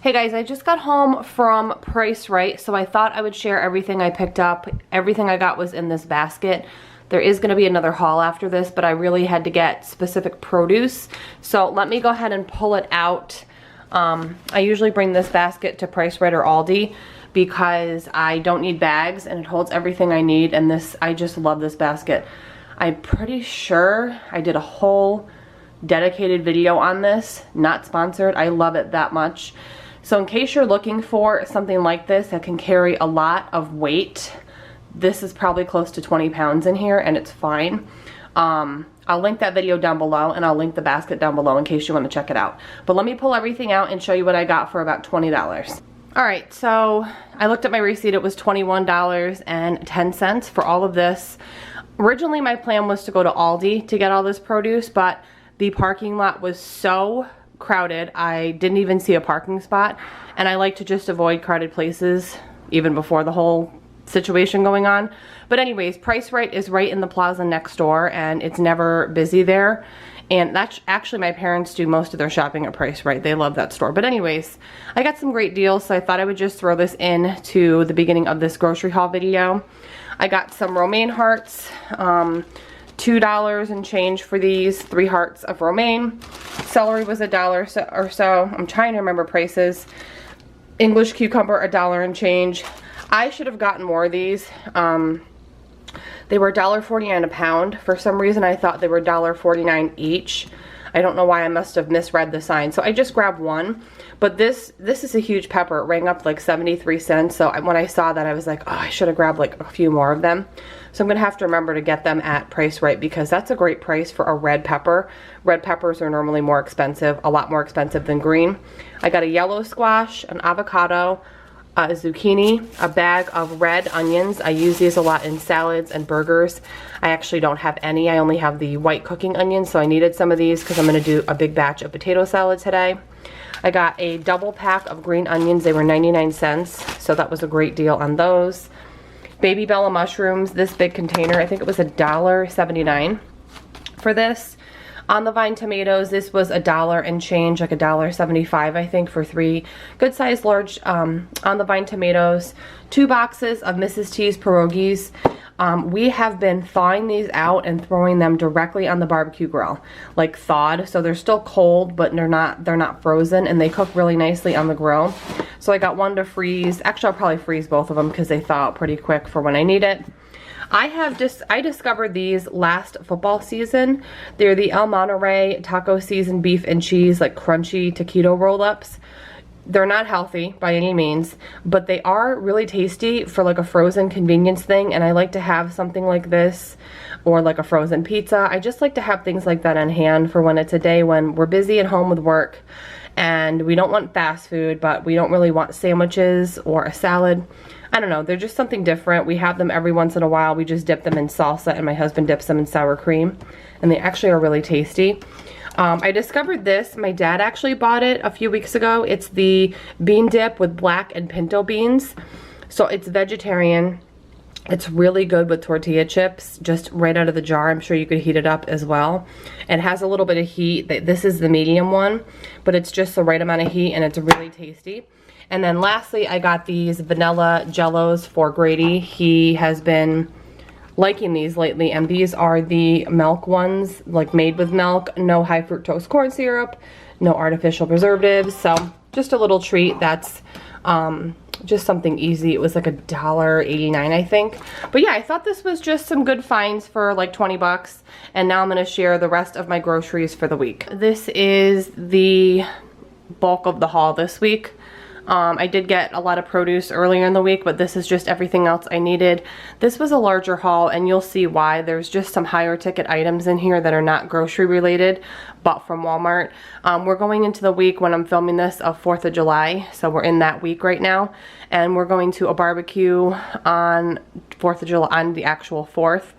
Hey guys, I just got home from Rite, so I thought I would share everything I picked up. Everything I got was in this basket. There is going to be another haul after this, but I really had to get specific produce. So let me go ahead and pull it out. I usually bring this basket to Rite or Aldi because I don't need bags and it holds everything I need, and this, I just love this basket. I'm pretty sure I did a whole dedicated video on this, not sponsored. I love it that much. So in case you're looking for something like this that can carry a lot of weight, this is probably close to 20 pounds in here, and it's fine. I'll link that video down below, and I'll link the basket down below in case you want to check it out. But let me pull everything out and show you what I got for about $20. Alright, so I looked at my receipt. It was $21.10 for all of this. Originally my plan was to go to Aldi to get all this produce, but the parking lot was so crowded I didn't even see a parking spot, and I like to just avoid crowded places even before the whole situation going on. But anyways, Rite is right in the plaza next door, and it's never busy there. And that's actually, my parents do most of their shopping at Rite. They love that store. But anyways, I got some great deals, so I thought I would just throw this in to the beginning of this grocery haul video. I got some romaine hearts, $2 and change for these, 3 hearts of romaine. Celery was $1 or so. I'm trying to remember prices. English cucumber, $1 and change. I should have gotten more of these. They were $1.49 a pound. For some reason I thought they were $1.49 each. I don't know why. I must have misread the sign. So I just grabbed one. But this is a huge pepper. It rang up like 73 cents. So when I saw that, I was like, oh, I should have grabbed like a few more of them. So I'm going to have to remember to get them at Rite because that's a great price for a red pepper. Red peppers are normally more expensive, a lot more expensive than green. I got a yellow squash, an avocado, a zucchini, a bag of red onions. I use these a lot in salads and burgers. I actually don't have any. I only have the white cooking onions, so I needed some of these because I'm going to do a big batch of potato salad today. I got a double pack of green onions. They were 99 cents, so that was a great deal on those. Baby Bella mushrooms, this big container, I think it was $1.79 for this. On the Vine tomatoes, this was $1 and change, like $1.75 I think, for 3 good sized large on the Vine tomatoes. 2 boxes of Mrs. T's pierogies. We have been thawing these out and throwing them directly on the barbecue grill, like thawed. So they're still cold, but they're not frozen, and they cook really nicely on the grill. So I got one to freeze. Actually, I'll probably freeze both of them because they thaw out pretty quick for when I need it. I discovered these last football season. They're the El Monterey taco season beef and cheese, like crunchy taquito roll-ups. They're not healthy by any means, but they are really tasty for like a frozen convenience thing, and I like to have something like this or like a frozen pizza. I just like to have things like that on hand for when it's a day when we're busy at home with work and we don't want fast food, but we don't really want sandwiches or a salad. I don't know, they're just something different. We have them every once in a while. We just dip them in salsa, and my husband dips them in sour cream, and they actually are really tasty. I discovered this. My dad actually bought it a few weeks ago. It's the bean dip with black and pinto beans. So it's vegetarian. It's really good with tortilla chips, just right out of the jar. I'm sure you could heat it up as well. It has a little bit of heat. This is the medium one, but it's just the right amount of heat, and it's really tasty. And then lastly, I got these vanilla jellos for Grady. He has been liking these lately, and these are the milk ones, like made with milk, no high fructose corn syrup, no artificial preservatives. So just a little treat that's just something easy. It was like $1.89 I think. But yeah, I thought this was just some good finds for like 20 bucks. And now I'm going to share the rest of my groceries for the week. This is the bulk of the haul this week. I did get a lot of produce earlier in the week, but this is just everything else I needed. This was a larger haul, and you'll see why. There's just some higher ticket items in here that are not grocery related, bought from Walmart. We're going into the week when I'm filming this of 4th of July, so we're in that week right now, and we're going to a barbecue on 4th of July, on the actual 4th.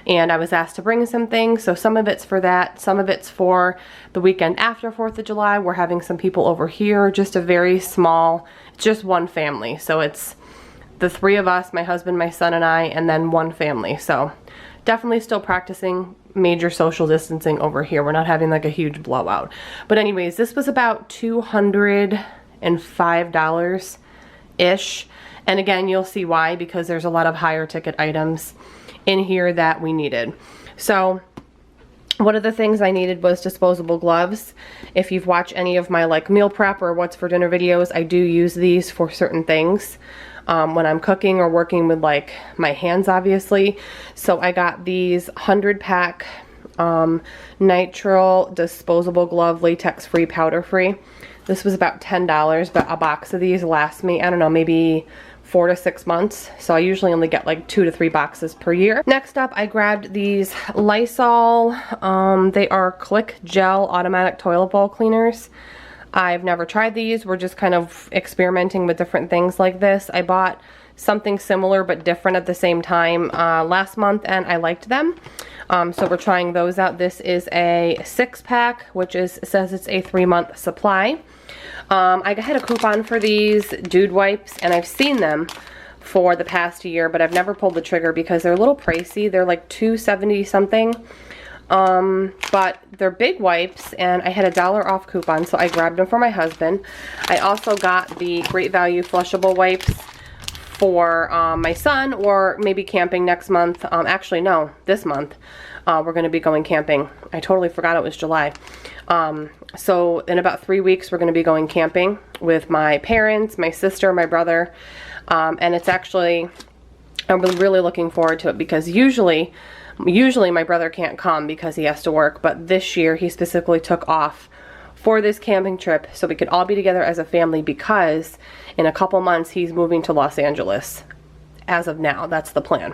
And I was asked to bring some things, so some of it's for that, some of it's for the weekend after 4th of July. We're having some people over here, just a very small, just one family. So it's the 3 of us, my husband, my son, and I, and then one family. So definitely still practicing major social distancing over here. We're not having like a huge blowout. But anyways, this was about $200 $105-ish. And again, you'll see why, because there's a lot of higher ticket items in here that we needed. So one of the things I needed was disposable gloves. If you've watched any of my like meal prep or what's for dinner videos, I do use these for certain things. When I'm cooking or working with like my hands, obviously. So I got these 100-pack nitrile disposable glove, latex free, powder free. This was about $10, but a box of these lasts me, I don't know, maybe 4 to 6 months. So I usually only get like 2 to 3 boxes per year. Next up, I grabbed these Lysol. They are Click Gel Automatic Toilet Bowl Cleaners. I've never tried these. We're just kind of experimenting with different things like this. I bought something similar but different at the same time last month, and I liked them. So we're trying those out. This is a 6-pack, which says it's a 3-month supply. I had a coupon for these dude wipes, and I've seen them for the past year, but I've never pulled the trigger because they're a little pricey. They're like $2.70 something. But they're big wipes, and I had a $1 off coupon, so I grabbed them for my husband. I also got the Great Value flushable wipes for my son, or maybe camping next month. Actually, no, this month. We're going to be going camping. I totally forgot it was July. So in about 3 weeks, we're going to be going camping with my parents, my sister, my brother. And it's actually, I'm really looking forward to it, because usually my brother can't come because he has to work, but this year he specifically took off for this camping trip so we could all be together as a family, because in a couple months he's moving to Los Angeles. As of now, that's the plan,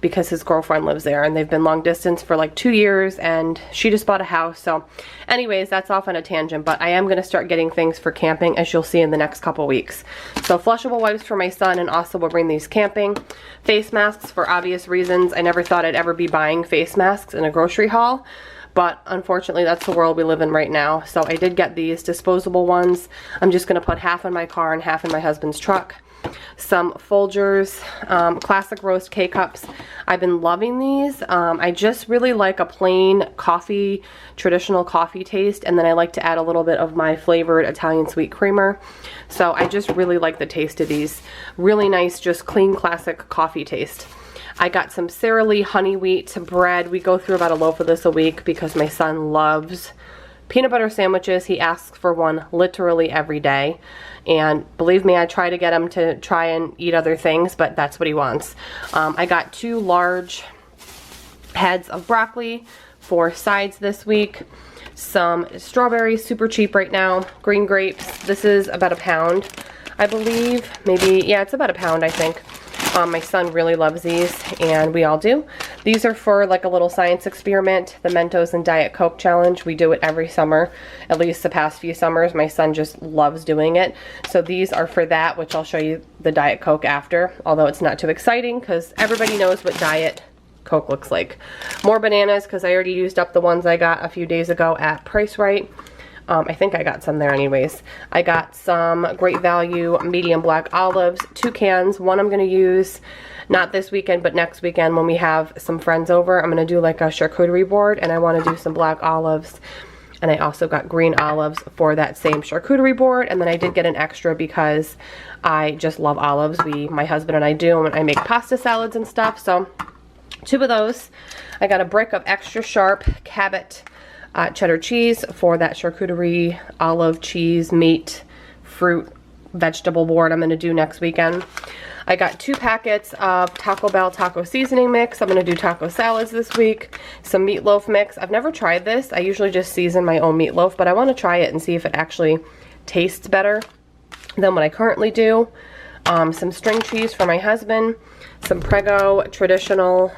because his girlfriend lives there, and they've been long distance for like 2 years, and she just bought a house. So anyways, that's off on a tangent, but I am going to start getting things for camping, as you'll see in the next couple weeks. So flushable wipes for my son, and also we'll bring these camping. Face masks for obvious reasons. I never thought I'd ever be buying face masks in a grocery haul, but unfortunately that's the world we live in right now. So I did get these disposable ones. I'm just going to put half in my car and half in my husband's truck. Some Folgers classic roast K-cups. I've been loving these. I just really like a plain coffee, traditional coffee taste, and then I like to add a little bit of my flavored Italian sweet creamer. So I just really like the taste of these. Really nice, just clean, classic coffee taste. I got some Sara Lee honey wheat bread. We go through about a loaf of this a week because my son loves peanut butter sandwiches. He asks for one literally every day. And believe me, I try to get him to try and eat other things, but that's what he wants. I got 2 large heads of broccoli for sides this week. Some strawberries, super cheap right now. Green grapes. This is about £1, I believe. Maybe, yeah, it's about £1, I think. My son really loves these, and we all do. These are for like a little science experiment, the Mentos and Diet Coke challenge. We do it every summer, at least the past few summers. My son just loves doing it. So these are for that, which I'll show you the Diet Coke after, although it's not too exciting because everybody knows what Diet Coke looks like. More bananas, because I already used up the ones I got a few days ago at Rite. I think I got some there anyways. I got some Great Value medium black olives, 2 cans. One I'm going to use not this weekend, but next weekend when we have some friends over. I'm going to do like a charcuterie board, and I want to do some black olives. And I also got green olives for that same charcuterie board. And then I did get an extra because I just love olives. My husband and I do, and I make pasta salads and stuff. So 2 of those. I got a brick of extra sharp Cabot cheddar cheese for that charcuterie, olive, cheese, meat, fruit, vegetable board I'm going to do next weekend. I got 2 packets of Taco Bell taco seasoning mix. I'm going to do taco salads this week. Some meatloaf mix. I've never tried this. I usually just season my own meatloaf, but I want to try it and see if it actually tastes better than what I currently do. Some string cheese for my husband. Some Prego traditional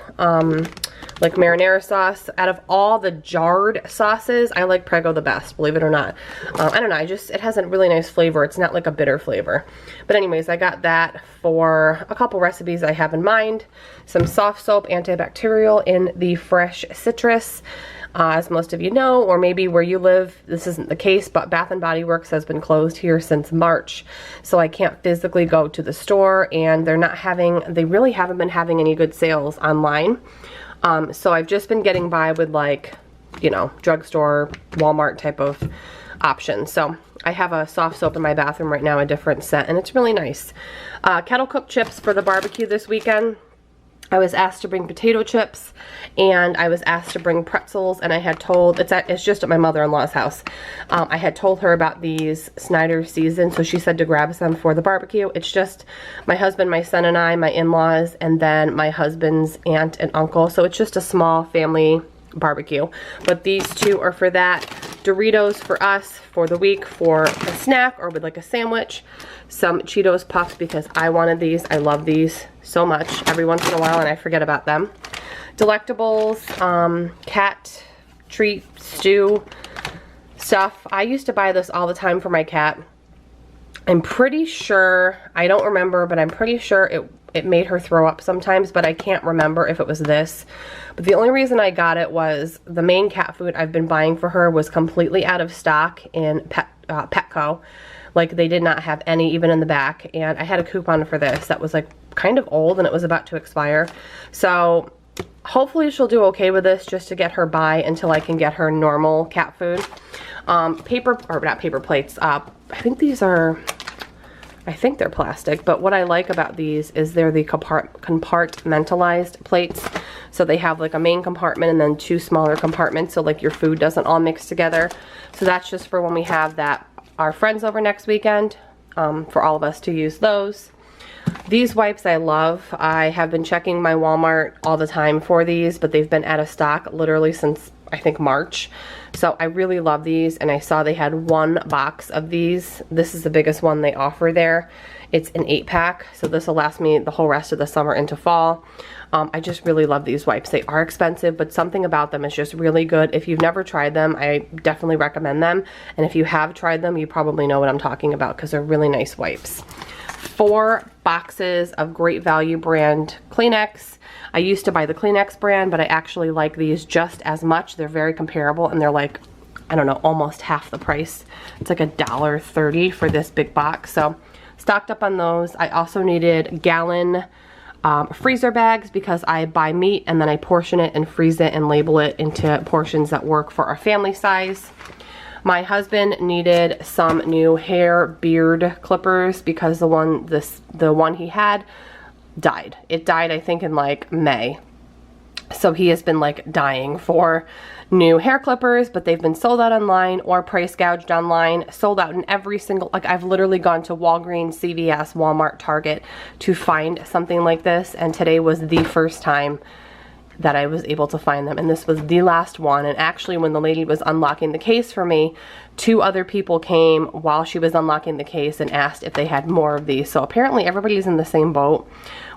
like marinara sauce. Out of all the jarred sauces, I like Prego the best, believe it or not. I don't know, it has a really nice flavor. It's not like a bitter flavor. But anyways, I got that for a couple recipes I have in mind. Some soft soap antibacterial in the fresh citrus. As most of you know, or maybe where you live, this isn't the case, but Bath & Body Works has been closed here since March. So I can't physically go to the store, and they really haven't been having any good sales online. So I've just been getting by with, like, you know, drugstore, Walmart type of options. So I have a soft soap in my bathroom right now, a different scent, and it's really nice. Kettle cooked chips for the barbecue this weekend. I was asked to bring potato chips, and I was asked to bring pretzels, and I had told, it's just at my mother-in-law's house. I had told her about these Snyder season, so she said to grab some for the barbecue. It's just my husband, my son, and I, my in-laws, and then my husband's aunt and uncle, so it's just a small family barbecue. But these two are for that. Doritos for us for the week for a snack or with like a sandwich. Some Cheetos Puffs because I wanted these. I love these so much every once in a while and I forget about them. Delectables, cat treat stew stuff. I used to buy this all the time for my cat. I'm pretty sure, I don't remember, but I'm pretty sure it made her throw up sometimes, but I can't remember if it was this. But the only reason I got it was the main cat food I've been buying for her was completely out of stock in Petco. Like they did not have any even in the back, and I had a coupon for this that was like kind of old and it was about to expire. So hopefully she'll do okay with this just to get her by until I can get her normal cat food. Not paper plates. I think these are, I think they're plastic, but what I like about these is they're the compartmentalized plates. So they have like a main compartment and then two smaller compartments, so like your food doesn't all mix together. So that's just for when we have our friends over next weekend, for all of us to use those. These wipes I love. I have been checking my Walmart all the time for these, but they've been out of stock literally since I think March. So I really love these, and I saw they had one box of these. This is the biggest one they offer there. It's an 8-pack, so this will last me the whole rest of the summer into fall. I just really love these wipes. They are expensive, but something about them is just really good. If you've never tried them, I definitely recommend them. And if you have tried them, you probably know what I'm talking about because they're really nice wipes. 4 boxes of Great Value brand Kleenex. I used to buy the Kleenex brand, but I actually like these just as much. They're very comparable, and they're like, I don't know, almost half the price. It's like $1.30 for this big box. So stocked up on those. I also needed gallon freezer bags because I buy meat and then I portion it and freeze it and label it into portions that work for our family size. My husband needed some new beard clippers because the one he had died. It died, I think, in like May. So he has been like dying for new hair clippers, but they've been sold out online or price gouged online, sold out in every single, like I've literally gone to Walgreens, CVS, Walmart, Target to find something like this, and today was the first time that I was able to find them, and this was the last one. And actually when the lady was unlocking the case for me, 2 other people came while she was unlocking the case and asked if they had more of these. So apparently everybody's in the same boat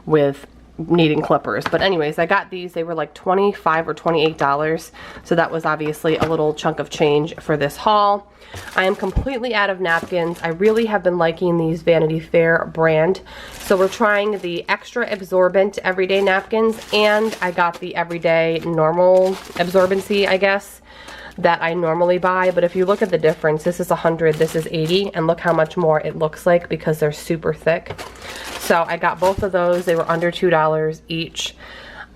with needing clippers. But anyways, I got these. They were like $25 or $28, so that was obviously a little chunk of change for this haul. I am completely out of napkins. I really have been liking these Vanity Fair brand, so we're trying the extra absorbent everyday napkins, and I got the everyday normal absorbency, I guess, that I normally buy. But if you look at the difference, this is 100, this is 80, and look how much more it looks like because they're super thick. So I got both of those. They were under $2 each.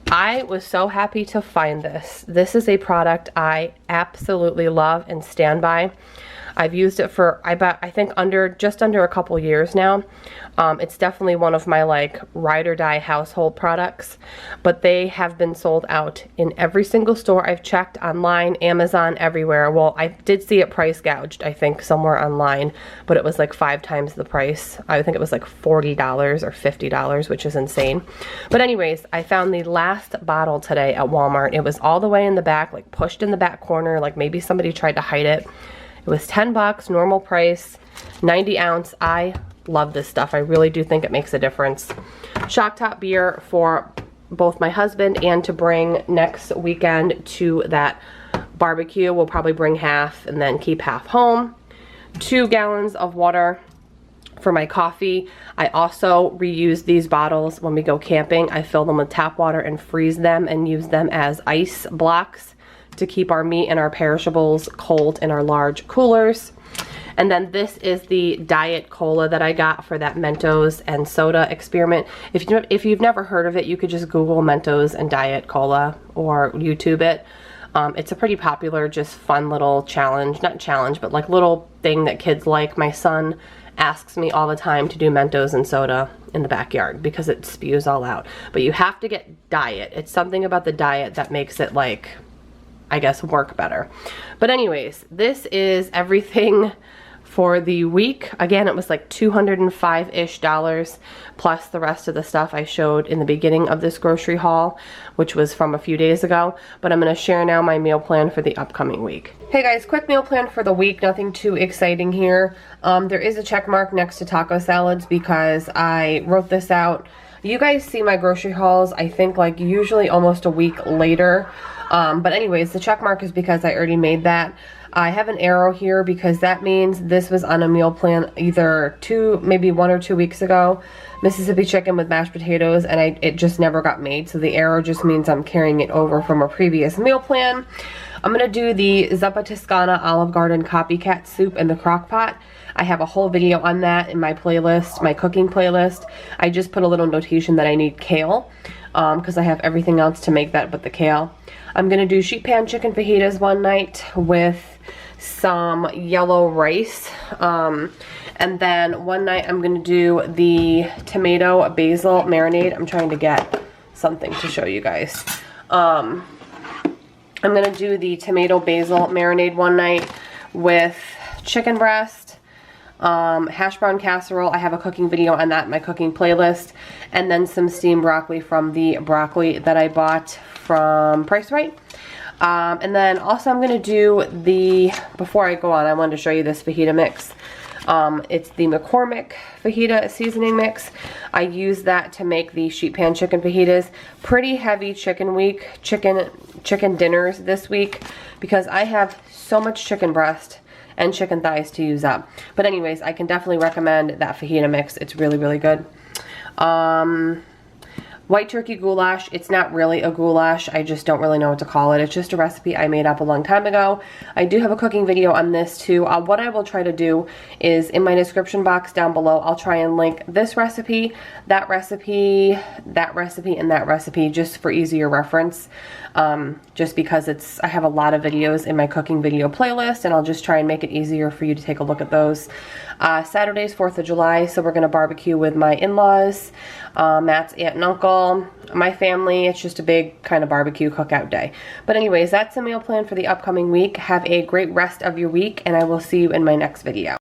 I was so happy to find this. This is a product I absolutely love and stand by. I've used it for, I think just under a couple years now. It's definitely one of my like ride or die household products, but they have been sold out in every single store I've checked, online, Amazon, everywhere. Well, I did see it price gouged, I think, somewhere online, but it was like 5 times the price. I think it was like $40 or $50, which is insane. But anyways, I found the last bottle today at Walmart. It was all the way in the back, like pushed in the back corner, like maybe somebody tried to hide it. It was $10, normal price, 90 ounce. I love this stuff. I really do think it makes a difference. Shock top beer for both my husband and to bring next weekend to that barbecue. We'll probably bring half and then keep half home. 2 gallons of water for my coffee. I also reuse these bottles when we go camping. I fill them with tap water and freeze them and use them as ice blocks to keep our meat and our perishables cold in our large coolers. And then this is the diet cola that I got for that Mentos and soda experiment. If you've never heard of it, you could just Google Mentos and diet cola or YouTube it. It's a pretty popular, just fun little challenge, not challenge, but like little thing that kids like. My son asks me all the time to do Mentos and soda in the backyard because it spews all out. But you have to get diet. It's something about the diet that makes it, like, I guess, work better. But anyways, this is everything for the week. Again, it was like $205-ish plus the rest of the stuff I showed in the beginning of this grocery haul, which was from a few days ago. But I'm going to share now my meal plan for the upcoming week. Hey guys, quick meal plan for the week. Nothing too exciting here. There is a check mark next to taco salads because I wrote this out. You guys see my grocery hauls, I think, like usually almost a week later. But anyways, the check mark is because I already made that. I have an arrow here because that means this was on a meal plan either maybe 1 or 2 weeks ago. Mississippi chicken with mashed potatoes, and it just never got made. So the arrow just means I'm carrying it over from a previous meal plan. I'm going to do the Zuppa Toscana Olive Garden copycat soup in the crock pot. I have a whole video on that in my playlist, my cooking playlist. I just put a little notation that I need kale because I have everything else to make that but the kale. I'm going to do sheet pan chicken fajitas one night with some yellow rice. And then one night I'm going to do the tomato basil marinade. I'm trying to get something to show you guys. I'm going to do the tomato basil marinade one night with chicken breast, hash brown casserole. I have a cooking video on that in my cooking playlist. And then some steamed broccoli from the broccoli that I bought from Rite. And then also I'm going to do before I go on, I wanted to show you this fajita mix. It's the McCormick fajita seasoning mix. I use that to make the sheet pan chicken fajitas. Pretty heavy chicken dinners this week because I have so much chicken breast and chicken thighs to use up. But anyways, I can definitely recommend that fajita mix. It's really, really good. White turkey goulash. It's not really a goulash. I just don't really know what to call it. It's just a recipe I made up a long time ago. I do have a cooking video on this too. What I will try to do is in my description box down below, I'll try and link this recipe, that recipe, that recipe, and that recipe just for easier reference. Just because I have a lot of videos in my cooking video playlist, and I'll just try and make it easier for you to take a look at those. Saturday's 4th of July, so we're going to barbecue with my in-laws, Matt's aunt and uncle, my family. It's just a big kind of barbecue cookout day. But anyways, that's the meal plan for the upcoming week. Have a great rest of your week, and I will see you in my next video.